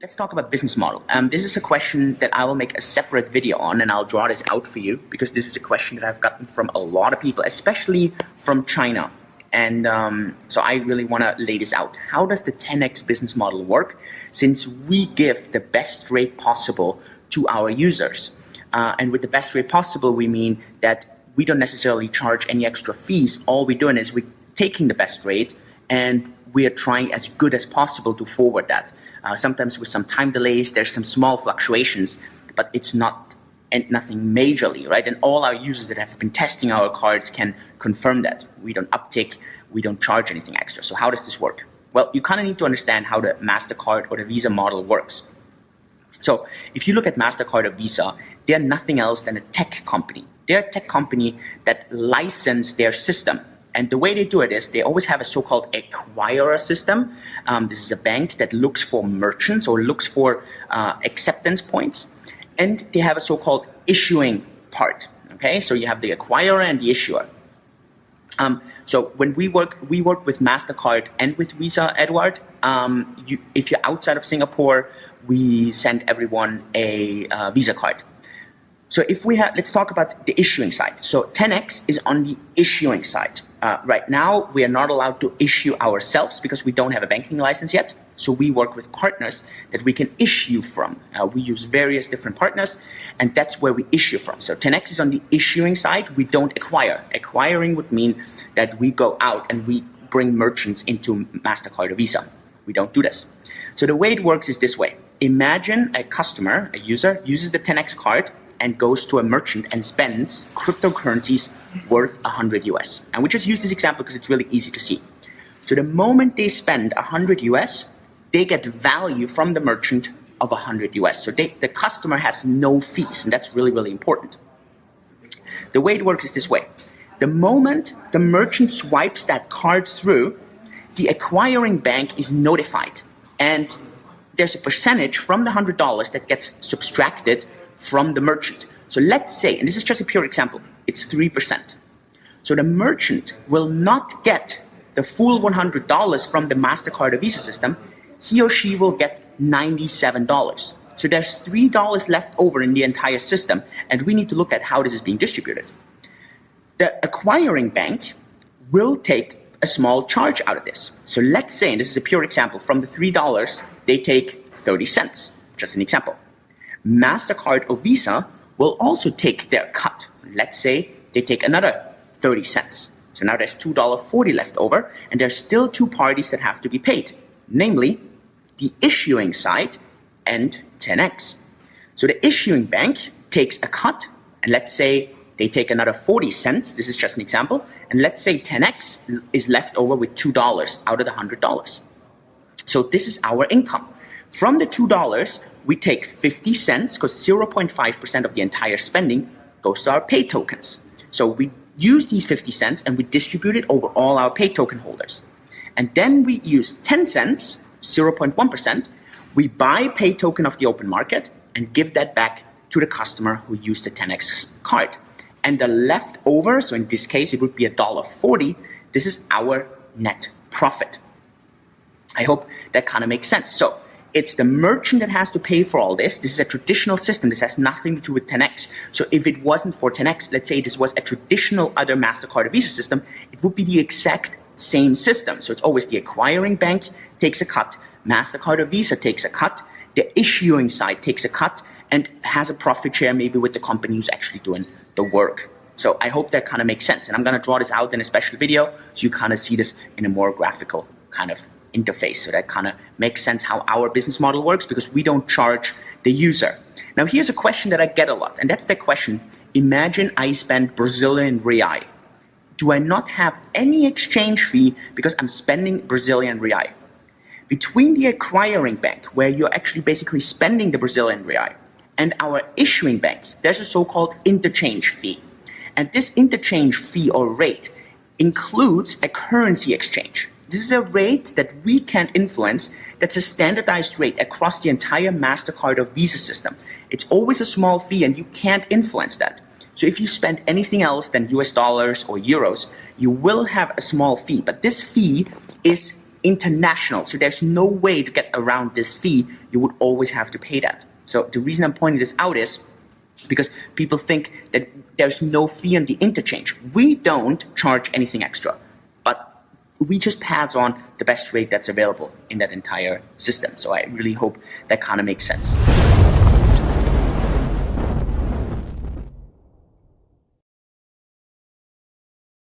Let's talk about business model. This is a question that I will make a separate video on, and I'll draw this out for you because this is a question that I've gotten from a lot of people, especially from China. And so I really want to lay this out. How does the TenX business model work, since we give the best rate possible to our users? And with the best rate possible, we mean that we don't necessarily charge any extra fees. All we're doing is we're taking the best rate and we are trying as good as possible to forward that. Sometimes with some time delays, there's some small fluctuations, but it's nothing majorly, right? And all our users that have been testing our cards can confirm that. We don't uptick, we don't charge anything extra. So how does this work? Well, you kind of need to understand how the MasterCard or the Visa model works. So if you look at MasterCard or Visa, they're nothing else than a tech company. They're a tech company that license their system. And the way they do it is they always have a so-called acquirer system. This is a bank that looks for merchants or looks for acceptance points. And they have a so-called issuing part. Okay, so you have the acquirer and the issuer. So when we work with MasterCard and with Visa, Edward. If you're outside of Singapore, we send everyone a Visa card. So let's talk about the issuing side. So TenX is on the issuing side. Right now, we are not allowed to issue ourselves because we don't have a banking license yet. So we work with partners that we can issue from. We use various different partners, and that's where we issue from. So TenX is on the issuing side. We don't acquire. Acquiring would mean that we go out and we bring merchants into MasterCard or Visa. We don't do this. So the way it works is this way. Imagine a customer, a user, uses the TenX card and goes to a merchant and spends cryptocurrencies worth 100 US. And we just use this example because it's really easy to see. So the moment they spend 100 US, they get value from the merchant of 100 US. So the customer has no fees, and that's really, really important. The way it works is this way. The moment the merchant swipes that card through, the acquiring bank is notified. And there's a percentage from the $100 that gets subtracted from the merchant. So let's say, and this is just a pure example, it's 3%. So the merchant will not get the full $100 from the MasterCard or Visa system. He or she will get $97. So there's $3 left over in the entire system, and we need to look at how this is being distributed. The acquiring bank will take a small charge out of this. So let's say, and this is a pure example, from the $3, they take 30 cents, just an example. MasterCard or Visa will also take their cut. Let's say they take another 30 cents. So now there's $2.40 left over, and there's still two parties that have to be paid, namely the issuing side and TenX. So the issuing bank takes a cut, and let's say they take another 40 cents. This is just an example. And let's say TenX is left over with $2 out of the $100. So this is our income. From the $2, we take 50 cents because 0.5% of the entire spending goes to our pay tokens. So we use these 50 cents and we distribute it over all our pay token holders. And then we use 10 cents, 0.1%. We buy pay token off the open market and give that back to the customer who used the TenX card. And the leftover, so in this case, it would be $1.40. This is our net profit. I hope that kind of makes sense. So it's the merchant that has to pay for all this. This is a traditional system. This has nothing to do with TenX. So if it wasn't for TenX, let's say this was a traditional other MasterCard or Visa system, it would be the exact same system. So it's always the acquiring bank takes a cut, MasterCard or Visa takes a cut, the issuing side takes a cut, and has a profit share maybe with the company who's actually doing the work. So I hope that kind of makes sense. And I'm going to draw this out in a special video so you kind of see this in a more graphical kind of interface. So that kind of makes sense how our business model works, because we don't charge the user. Now here's a question that I get a lot, and that's the question: imagine I spend Brazilian real. Do I not have any exchange fee because I'm spending Brazilian real? Between the acquiring bank, where you're actually basically spending the Brazilian real, and our issuing bank, there's a so-called interchange fee. And this interchange fee or rate includes a currency exchange. This is a rate that we can't influence. That's a standardized rate across the entire MasterCard or Visa system. It's always a small fee and you can't influence that. So if you spend anything else than US dollars or euros, you will have a small fee. But this fee is international, so there's no way to get around this fee. You would always have to pay that. So the reason I'm pointing this out is because people think that there's no fee on the interchange. We don't charge anything extra, but we just pass on the best rate that's available in that entire system. So I really hope that kind of makes sense.